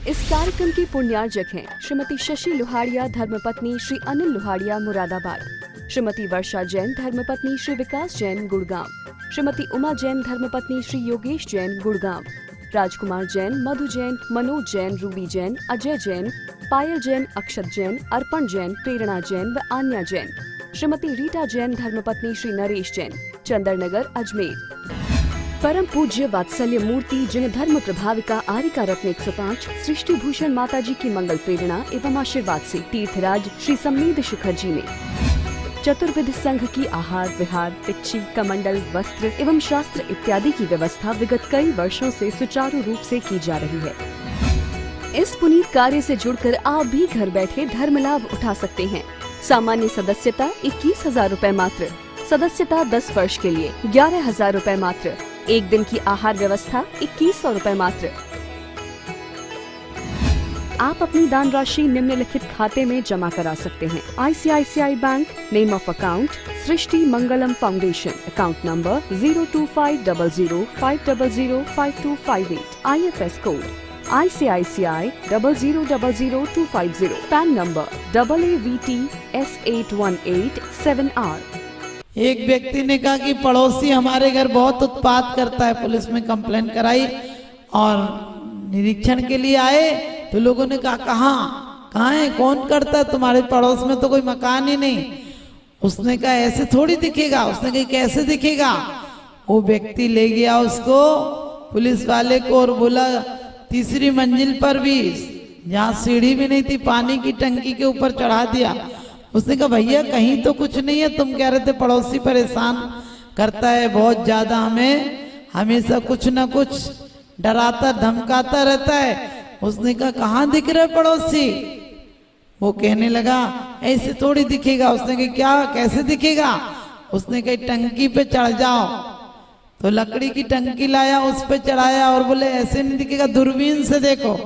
इस कार्यक्रम के पुण्यार्जक हैं श्रीमती शशि लोहाड़िया धर्मपत्नी श्री अनिल लोहाड़िया मुरादाबाद, श्रीमती वर्षा जैन धर्मपत्नी श्री विकास जैन गुड़गांव, श्रीमती उमा जैन धर्मपत्नी श्री योगेश जैन गुड़गांव, राजकुमार जैन, मधु जैन, मनोज जैन, रूबी जैन, अजय जैन, पायल जैन, अक्षत जैन, अर्पण जैन, प्रेरणा जैन व आन्या जैन, श्रीमती रीटा जैन धर्मपत्नी श्री नरेश जैन, चंदरनगर अजमेर। परम पूज्य वात्सल्य मूर्ति जिन्हें धर्म प्रभाविका आरिका रत्न 105 सृष्टि भूषण माता जी की मंगल प्रेरणा एवं आशीर्वाद से तीर्थराज श्री सम्मेद शिखर जी में चतुर्विध संघ की आहार विहार, पिच्छी, कमंडल, वस्त्र एवं शास्त्र इत्यादि की व्यवस्था विगत कई वर्षों से सुचारू रूप से की जा रही है। इस पुनीत कार्य से जुड़कर आप भी घर बैठे धर्म लाभ उठा सकते हैं। सामान्य सदस्यता 21,000 रूपए मात्र, सदस्यता 10 वर्ष के लिए 11,000 रूपए मात्र, एक दिन की आहार व्यवस्था 2100 रूपए मात्र। आप अपनी दान राशि निम्नलिखित खाते में जमा करा सकते हैं। ICICI bank, name of account Srishti Mangalam foundation, account number 0250050052558, IFS code ICICI 0000250, pan number AAVTS8187R। एक व्यक्ति ने कहा कि पड़ोसी हमारे घर बहुत उत्पात करता है, पुलिस में कंप्लेन कराई और निरीक्षण के लिए आए तो लोगों ने कहा कहाँ है, कौन करता है, तुम्हारे पड़ोस में तो कोई मकान ही नहीं। उसने कहा ऐसे थोड़ी दिखेगा। उसने कहा कैसे दिखेगा। वो व्यक्ति ले गया उसको पुलिस वाले को और बोला तीसरी मंजिल पर भी, जहाँ सीढ़ी भी नहीं थी, पानी की टंकी के ऊपर चढ़ा दिया। उसने कहा भैया कहीं तो कुछ नहीं है, तुम कह रहे थे पड़ोसी परेशान करता है बहुत ज्यादा, हमें हमेशा कुछ ना कुछ डराता धमकाता रहता है। उसने कहा कहाँ दिख रहा है पड़ोसी। वो कहने लगा ऐसे थोड़ी दिखेगा। उसने कहा क्या, कैसे दिखेगा। उसने कहा टंकी पे चढ़ जाओ। तो लकड़ी की टंकी लाया, उस पे चढ़ाया और बोले ऐसे नहीं दिखेगा, दूरबीन से देखो,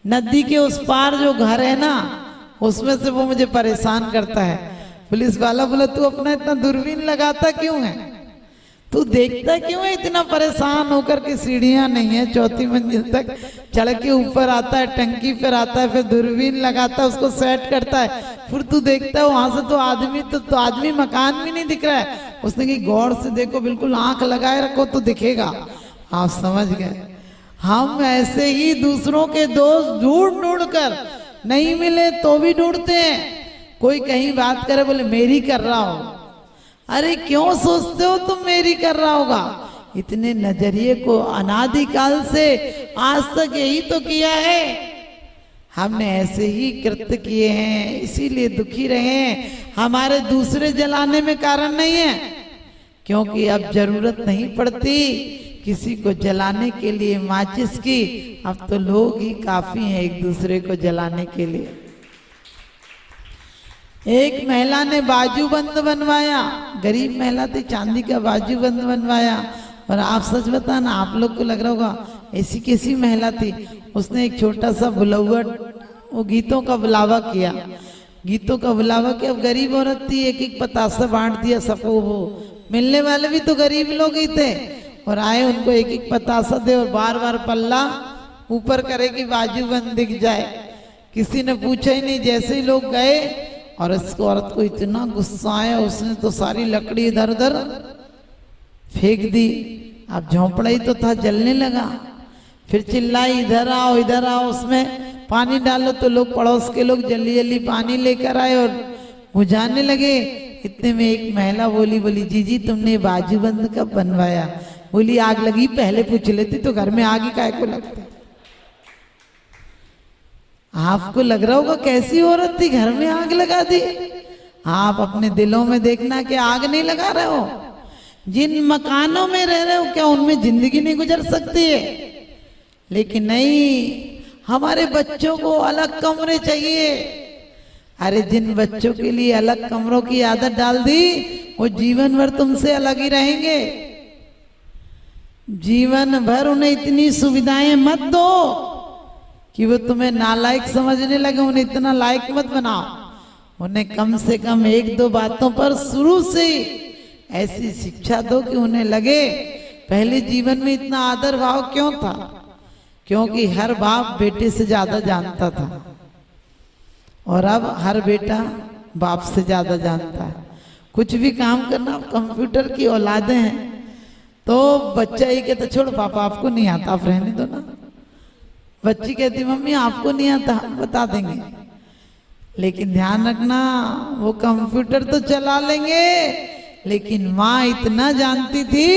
नदी के उस पार जो घर है ना उसमें से वो मुझे परेशान करता है। पुलिस वाला बोला तू अपना इतना दूरबीन लगाता क्यों है, तू देखता क्यों है इतना परेशान होकर के। सीढ़ियां नहीं है, चौथी मंजिल तक चढ़ के ऊपर आता है, टंकी पर आता है, फिर दूरबीन लगाता है, उसको सेट करता है, फिर तू देखता है वहां से तो आदमी तो आदमी मकान भी नहीं दिख रहा है। उसने कहा गौर से देखो, बिल्कुल आंख लगाए रखो तो दिखेगा। आप समझ गए। हम ऐसे ही दूसरों के दोस्त ढूंढ ढूंढ कर, नहीं मिले तो भी ढूंढते हैं। कोई कहीं बात करे बोले मेरी कर रहा हो, अरे क्यों सोचते हो तुम मेरी कर रहा होगा। इतने नजरिए को अनादिकाल से आज तक यही तो किया है। हमने ऐसे ही कृत्य किए हैं, इसीलिए दुखी रहे हैं। हमारे दूसरे जलाने में कारण नहीं है, क्योंकि अब जरूरत नहीं पड़ती किसी को जलाने के लिए माचिस की। अब तो लोग ही काफी हैं एक दूसरे को जलाने के लिए। एक महिला ने बाजूबंद बनवाया, गरीब महिला थी, चांदी का बाजूबंद बनवाया। और आप सच बताना, आप लोग को लग रहा होगा ऐसी कैसी महिला थी। उसने एक छोटा सा बुलौट, वो गीतों का बुलावा किया, गीतों का बुलावा किया। गरीब औरत थी, एक एक पतासा बांट दिया सबको। वो मिलने वाले भी तो गरीब लोग ही थे और आए, उनको एक एक पतासा दे और बार बार पल्ला ऊपर करे कि बाजूबंद दिख जाए। किसी ने पूछा ही नहीं। जैसे ही लोग गए और इसको औरत को इतना गुस्सा आया, उसने तो सारी लकड़ी इधर उधर फेंक दी। अब झोंपड़ा ही तो था, जलने लगा। फिर चिल्लाई इधर आओ, उसमें पानी डालो। तो लोग, पड़ोस के लोग जल्दी जल्दी पानी लेकर आए और बुझाने लगे। इतने में एक महिला बोली जीजी तुमने बाजूबंद कब बनवाया। बोली आग लगी, पहले पूछ लेती तो घर में आग ही काहे को लगता। आपको लग रहा होगा कैसी औरत थी, घर में आग लगा दी। आप अपने दिलों में देखना कि आग नहीं लगा रहे हो। जिन मकानों में रह रहे हो क्या उनमें जिंदगी नहीं गुजर सकती है। लेकिन नहीं, हमारे बच्चों को अलग कमरे चाहिए। अरे जिन बच्चों के लिए अलग कमरों की आदत डाल दी, वो जीवन भर तुमसे अलग ही रहेंगे। जीवन भर उन्हें इतनी सुविधाएं मत दो कि वो तुम्हें नालायक समझने लगे। उन्हें इतना लायक मत बनाओ। उन्हें कम से कम एक दो बातों पर शुरू से ऐसी शिक्षा दो कि उन्हें लगे पहले जीवन में इतना आदर भाव क्यों था, क्योंकि हर बाप बेटे से ज्यादा जानता था और अब हर बेटा बाप से ज्यादा जानता है। कुछ भी काम करना, कंप्यूटर की औलादे हैं तो बच्चा ही कहता छोड़ पापा आपको नहीं आता, आप रहने दो ना। बच्ची कहती मम्मी आपको नहीं आता, हम बता देंगे। लेकिन ध्यान रखना, वो कंप्यूटर तो चला लेंगे लेकिन माँ इतना जानती थी,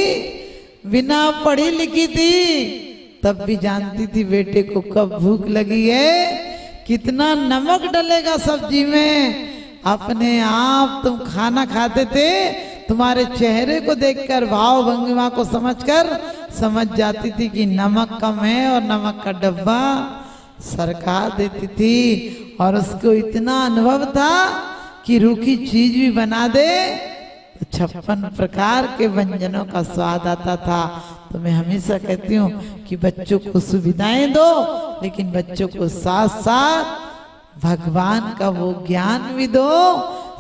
बिना पढ़ी लिखी थी तब भी जानती थी बेटे को कब भूख लगी है, कितना नमक डलेगा सब्जी में। अपने आप तुम खाना खाते थे, तुम्हारे चेहरे को देखकर, भाव भंगिमा को समझकर समझ जाती थी कि नमक कम है और नमक का डब्बा सरकार देती थी। और उसको इतना अनुभव था कि रूखी चीज भी बना दे तो 56 प्रकार के व्यंजनों का स्वाद आता था। तो मैं हमेशा कहती हूँ कि बच्चों को सुविधाएं दो लेकिन बच्चों को साथ साथ भगवान का वो ज्ञान भी दो,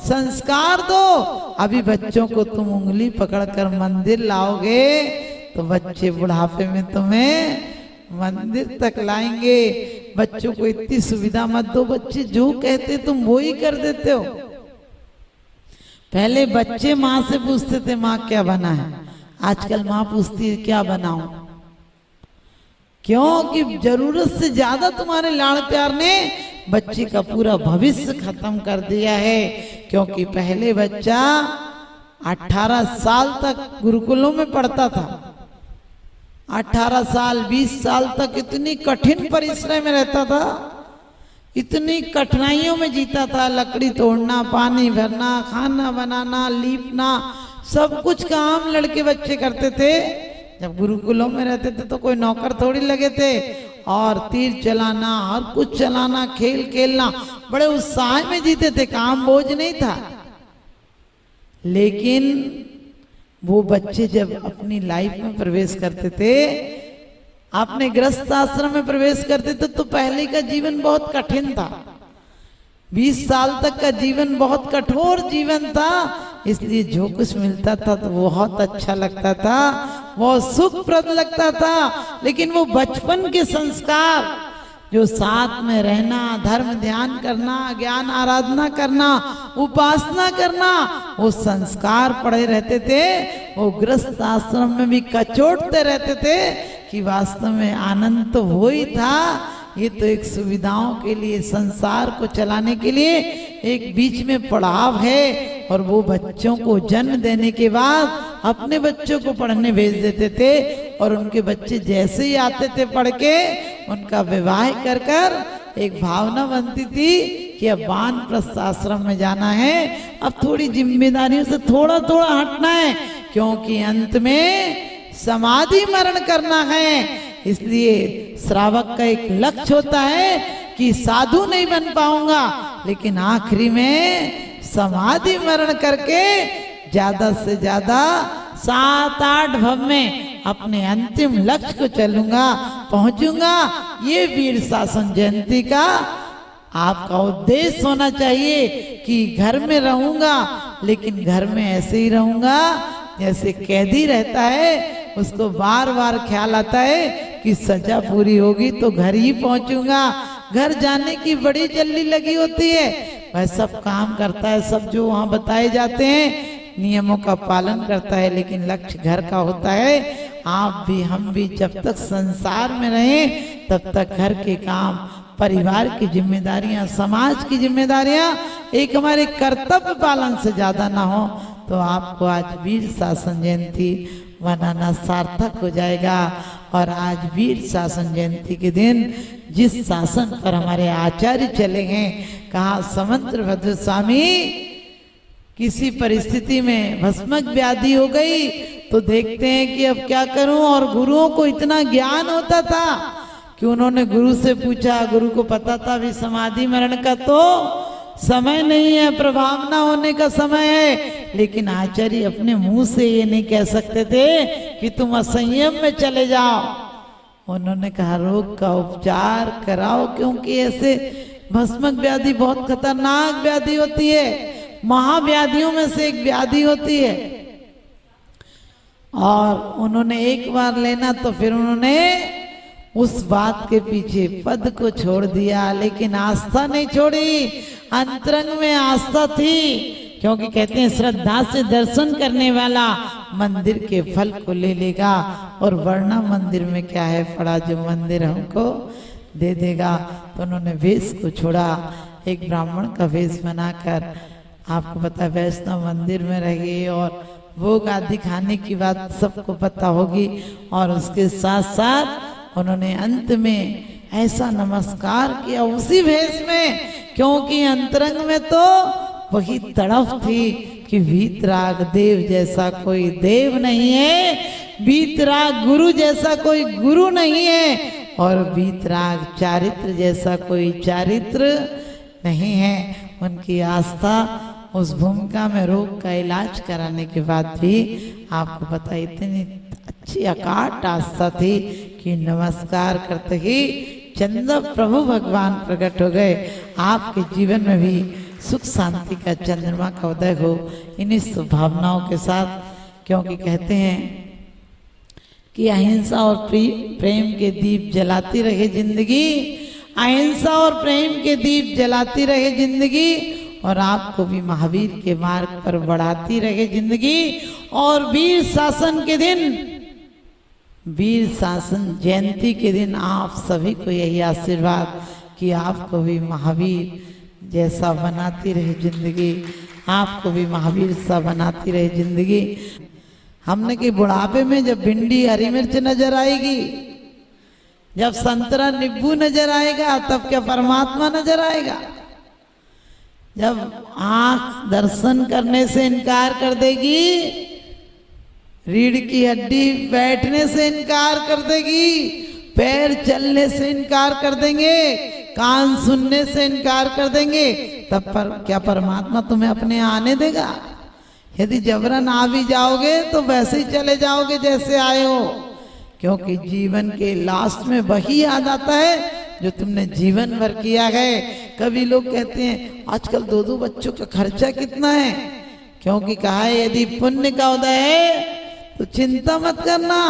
संस्कार दो। अभी बच्चों को तुम उंगली पकड़कर मंदिर लाओगे तो बच्चे बुढ़ापे में तुम्हें मंदिर तक लाएंगे। बच्चों को इतनी सुविधा मत दो, बच्चे जो कहते तुम वो ही कर देते हो। पहले बच्चे माँ से पूछते थे माँ क्या बना है, आजकल माँ पूछती है क्या बनाऊं। क्योंकि जरूरत से ज्यादा तुम्हारे लाड़ प्यार ने बच्चे का पूरा भविष्य खत्म कर दिया है। क्योंकि पहले बच्चा 18 साल तक गुरुकुलों में पढ़ता था, 18 साल 20 साल तक इतनी कठिन परिश्रम में रहता था, इतनी कठिनाइयों में जीता था। लकड़ी तोड़ना, पानी भरना, खाना बनाना, लीपना, सब कुछ काम लड़के बच्चे करते थे। जब गुरुकुलों में रहते थे तो कोई नौकर थोड़ी लगे थे। और तीर चलाना और कुछ चलाना, खेल खेलना, बड़े उत्साह में जीते थे, काम बोझ नहीं था। लेकिन वो बच्चे जब अपनी लाइफ में प्रवेश करते थे, अपने गृहस्थ आश्रम में प्रवेश करते थे तो पहले का जीवन बहुत कठिन था। 20 साल तक का जीवन बहुत कठोर जीवन था, इसलिए जो कुछ मिलता था तो बहुत अच्छा लगता था, बहुत सुखप्रद लगता था। लेकिन वो बचपन के संस्कार, जो साथ में रहना, धर्म ध्यान करना, ज्ञान आराधना करना, उपासना करना, वो संस्कार पड़े रहते थे। वो गृहस्थ आश्रम में भी कचोटते रहते थे कि वास्तव में आनंद तो वो ही था। ये तो एक सुविधाओं के लिए, संसार को चलाने के लिए एक बीच में पड़ाव है। और वो बच्चों को जन्म देने के बाद अपने बच्चों को पढ़ने भेज देते थे और उनके बच्चे जैसे ही आते थे पढ़ के, उनका विवाह कर कर एक भावना बनती थी कि अब वानप्रस्थ आश्रम में जाना है, अब थोड़ी जिम्मेदारियों से थोड़ा थोड़ा हटना है, क्योंकि अंत में समाधि मरण करना है। इसलिए श्रावक का एक लक्ष्य होता है कि साधु नहीं बन पाऊंगा, लेकिन आखिरी में समाधि मरण करके ज्यादा से ज्यादा 7-8 भव में अपने अंतिम लक्ष्य को चलूंगा, पहुंचूंगा। ये वीर शासन जयंती का आपका उद्देश्य होना चाहिए कि घर में रहूंगा, लेकिन घर में ऐसे ही रहूंगा जैसे कैदी रहता है। उसको बार बार ख्याल आता है कि सजा पूरी होगी तो घर ही पहुंचूंगा। घर जाने की बड़ी जल्दी लगी होती है, वह सब काम करता है, सब जो वहाँ बताए जाते हैं नियमों का पालन करता है, लेकिन लक्ष्य घर का होता है। आप भी हम भी जब तक संसार में रहें तब तक घर के काम, परिवार की जिम्मेदारियां, समाज की जिम्मेदारियां एक हमारे कर्तव्य पालन से ज्यादा ना हो तो आपको आज वीर शासन जयंती मनाना सार्थक हो जाएगा। और आज वीर शासन जयंती के दिन जिस शासन पर हमारे आचार्य चले हैं, कहा समंत्र भद्र स्वामी किसी परिस्थिति में भस्मक व्याधि हो गई तो देखते हैं कि अब क्या करूं। और गुरुओं को इतना ज्ञान होता था कि उन्होंने गुरु से पूछा, गुरु को पता था भी समाधि मरण का तो समय नहीं है, प्रभाव न होने का समय है, लेकिन आचार्य अपने मुंह से ये नहीं कह सकते थे कि तुम असंयम में चले जाओ। उन्होंने कहा रोग का उपचार कराओ, क्योंकि ऐसे भस्मक व्याधि बहुत खतरनाक व्याधि होती है, महाव्याधियों में से एक व्याधि होती है। और उन्होंने एक बार लेना तो फिर उन्होंने उस बात के पीछे पद को छोड़ दिया, लेकिन आस्था नहीं छोड़ी, अंतरंग में आस्था थी। क्योंकि कहते हैं श्रद्धा से दर्शन करने वाला मंदिर के फल को ले लेगा, और वरना मंदिर में क्या है पड़ा जो मंदिर हमको दे देगा। तो उन्होंने वेश को छोड़ा, एक ब्राह्मण का वेश बनाकर, आपको पता है वैष्णव मंदिर में रहिए और भोग आदि खाने की बात सबको पता होगी। और उसके साथ साथ उन्होंने अंत में ऐसा नमस्कार किया उसी भेष में, क्योंकि अंतरंग में तो वही तड़फ थी कि वीतराग देव जैसा कोई देव नहीं है, वीतराग गुरु जैसा कोई गुरु नहीं है, और वीतराग चारित्र जैसा कोई चारित्र नहीं है। उनकी आस्था उस भूमिका में रोग का इलाज कराने के बाद भी आपको पता इतनी अच्छी अकाट आस्था थी कि नमस्कार करते ही चंद्र प्रभु भगवान प्रकट हो गए। आपके जीवन में भी सुख शांति का चंद्रमा का उदय हो इन्हीं स्वभावनाओं के साथ, क्योंकि कहते हैं कि अहिंसा और प्रेम के दीप जलाती रहे जिंदगी, अहिंसा और प्रेम के दीप जलाती रहे जिंदगी, और आपको भी महावीर के मार्ग पर बढ़ाती रहे जिंदगी। और वीर शासन के दिन, वीर शासन जयंती के दिन आप सभी को यही आशीर्वाद कि आपको भी महावीर जैसा बनाती रहे जिंदगी, आपको भी महावीर सा बनाती रहे जिंदगी। हमने कि बुढ़ापे में जब भिंडी हरी मिर्च नजर आएगी, जब संतरा नींबू नजर आएगा, तब क्या परमात्मा नजर आएगा? जब आंख दर्शन करने से इनकार कर देगी, रीढ़ की हड्डी बैठने से इनकार कर देगी, पैर चलने से इनकार कर देंगे, कान सुनने से इनकार कर देंगे, तब पर क्या परमात्मा तुम्हें अपने आने देगा? यदि जबरन आ भी जाओगे तो वैसे ही चले जाओगे जैसे आए हो, क्योंकि जीवन के लास्ट में वही याद आता है जो तुमने जीवन भर किया है। कभी लोग कहते हैं आजकल 2-2 बच्चों का खर्चा कितना है, क्योंकि कहा है यदि पुण्य का उदय है तो चिंता मत करना,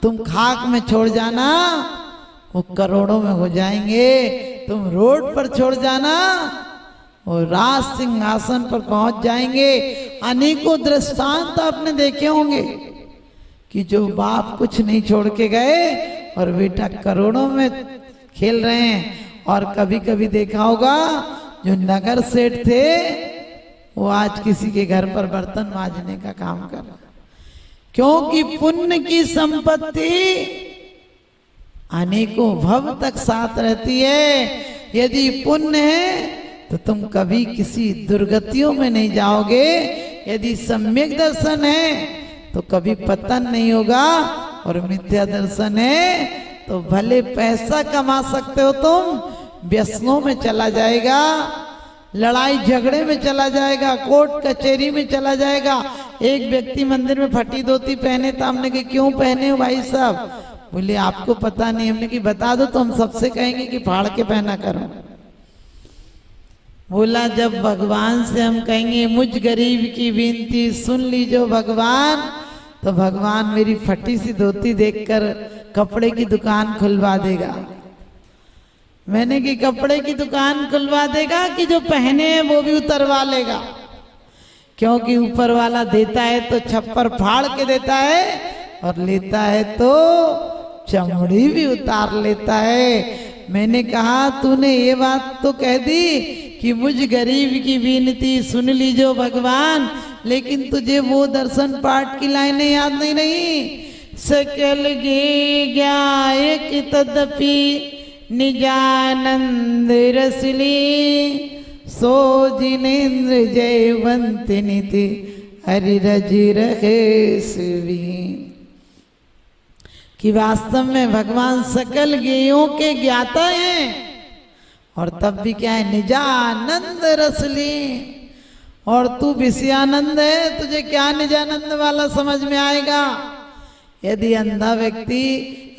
तुम खाक में छोड़ जाना वो करोड़ों में हो जाएंगे, तुम रोड पर छोड़ जाना वो राज सिंहासन पर पहुंच जाएंगे। अनेकों दृष्टांत आपने देखे होंगे कि जो बाप कुछ नहीं छोड़ के गए और बेटा करोड़ों में खेल रहे हैं। और कभी कभी देखा होगा जो नगर सेठ थे वो आज किसी के घर पर बर्तन मांजने का काम कर रहा, क्योंकि पुण्य की संपत्ति अनेकों भव तक साथ रहती है। यदि पुण्य है तो तुम कभी किसी दुर्गतियों में नहीं जाओगे, यदि सम्यक दर्शन है तो कभी पतन नहीं होगा, और मिथ्या दर्शन है तो भले पैसा कमा सकते हो तुम, व्यसनों में चला जाएगा, लड़ाई झगड़े में चला जाएगा, कोर्ट कचहरी में चला जाएगा। एक व्यक्ति मंदिर में फटी धोती पहने था, हमने कहा क्यों पहने हो भाई साहब? बोले आपको पता नहीं। हमने कि बता दो तो हम सबसे कहेंगे कि फाड़ के पहना करो। बोला जब भगवान से हम कहेंगे मुझ गरीब की विनती सुन लीजो भगवान, तो भगवान मेरी फटी सी धोती देखकर कपड़े की दुकान खुलवा देगा। मैंने कि कपड़े की दुकान खुलवा देगा कि जो पहने हैं वो भी उतरवा लेगा, क्योंकि ऊपर वाला देता है तो छप्पर फाड़ के देता है और लेता है तो चमड़ी भी उतार लेता है। मैंने कहा तूने ये बात तो कह दी कि मुझ गरीब की विनती सुन लीजो भगवान, लेकिन तुझे वो दर्शन पाठ की लाइनें याद नहीं रही। सकल गे ज्ञायक तदपि निजानंद रसली, सो जिनेन्द्र जयवंत निति हरि रज रहे सुवी। कि वास्तव में भगवान सकल गेयों के ज्ञाता हैं, और तब भी क्या है निजानंद रसली। और तू विषयानंद है, तुझे क्या निजानंद वाला समझ में आएगा? यदि अंधा व्यक्ति,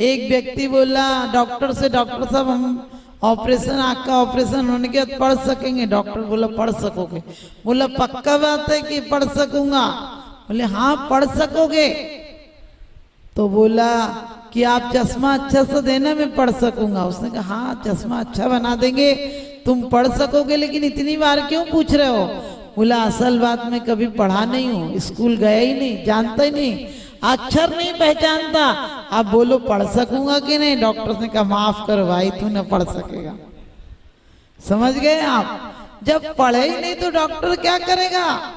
एक व्यक्ति बोला डॉक्टर से, डॉक्टर साहब हम ऑपरेशन, आँख का ऑपरेशन होने के बाद पढ़ सकेंगे? डॉक्टर बोला पढ़ सकोगे। बोला पक्का बात है कि पढ़ सकूंगा? बोले हाँ पढ़ सकोगे। तो बोला कि आप चश्मा अच्छा से देना, मैं पढ़ सकूंगा। उसने कहा हाँ चश्मा अच्छा बना देंगे, तुम पढ़ सकोगे, लेकिन इतनी बार क्यों पूछ रहे हो? बोला असल बात मैं कभी पढ़ा नहीं हूँ, स्कूल गया ही नहीं, जानता ही नहीं, अक्षर नहीं पहचानता। आप बोलो पढ़ सकूंगा कि नहीं? डॉक्टर ने कहा माफ करो भाई, तू न पढ़ सकेगा। समझ गए आप? जब पढ़े ही नहीं तो डॉक्टर क्या करेगा?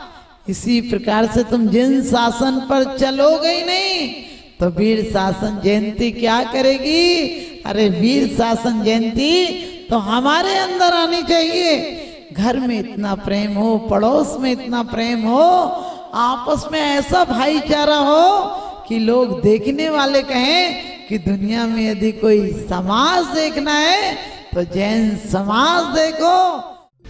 इसी प्रकार से तुम जिन शासन पर चलोगे ही नहीं तो वीर शासन जयंती क्या करेगी? अरे वीर शासन जयंती तो हमारे अंदर आनी चाहिए। घर में इतना प्रेम हो, पड़ोस में इतना प्रेम हो, आपस में ऐसा भाईचारा हो कि लोग देखने वाले कहें कि दुनिया में यदि कोई समाज देखना है तो जैन समाज देखो।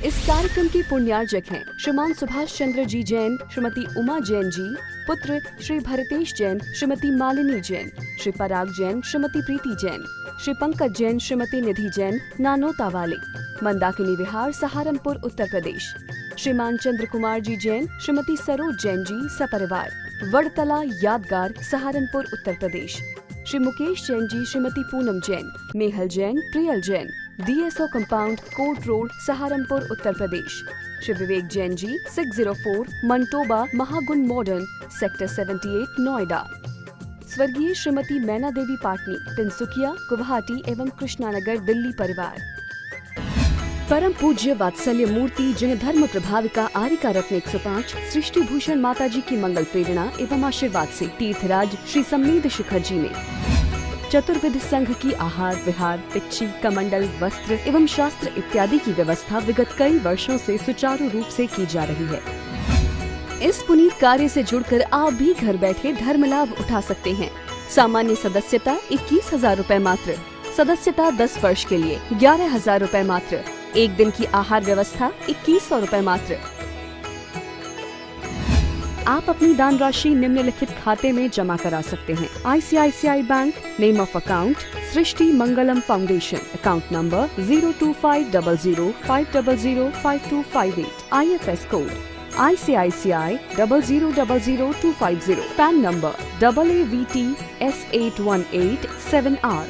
इस कार्यक्रम के पुण्यार्जक हैं श्रीमान सुभाष चंद्र जी जैन, श्रीमती उमा जैन जी, पुत्र श्री भरतेश जैन, श्रीमती मालिनी जैन, श्री पराग जैन, श्रीमती प्रीति जैन, श्री पंकज जैन, श्रीमती निधि जैन, नानोता वाले, मंदाकिनी विहार, सहारनपुर, उत्तर प्रदेश। श्रीमान चंद्र कुमार जी जैन, श्रीमती सरोज जैन जी, सपरिवार, वड़तला यादगार, Saharanpur, Uttar Pradesh. Shri Mukesh Jain ji, Shrimati Poonam Jain, Mehal Jain, Priyal Jain, DSO compound, court road, Saharanpur, Uttar Pradesh. Shri Vivek Jain ji, 604 Manitoba, Mahagun modern, sector 78, Noida. स्वर्गीय श्रीमती मैना देवी पाटनी, तिनसुकिया, गुवाहाटी एवं कृष्णानगर, दिल्ली परिवार। परम पूज्य वात्सल्य मूर्ति जिन धर्म प्रभाविका आरिका रत्न 105 सृष्टि भूषण माता जी की मंगल प्रेरणा एवं आशीर्वाद से तीर्थराज श्री सम्मेद शिखर जी में चतुर्विध संघ की आहार विहार, पिच्ची, कमंडल, वस्त्र एवं शास्त्र इत्यादि की व्यवस्था विगत कई वर्षों से सुचारू रूप से की जा रही है। इस पुनीत कार्य से जुड़कर आप भी घर बैठे धर्म लाभ उठा सकते हैं। सामान्य सदस्यता 21,000 रूपए मात्र, सदस्यता 10 वर्ष के लिए 11,000 रूपए मात्र, एक दिन की आहार व्यवस्था 2100 रूपए मात्र। आप अपनी दान राशि निम्नलिखित खाते में जमा करा सकते हैं। ICICI bank, name of account Srishti Mangalam foundation, account number 0250050052558, IFS code ICICI 0000250, pan number AAVT S8187R।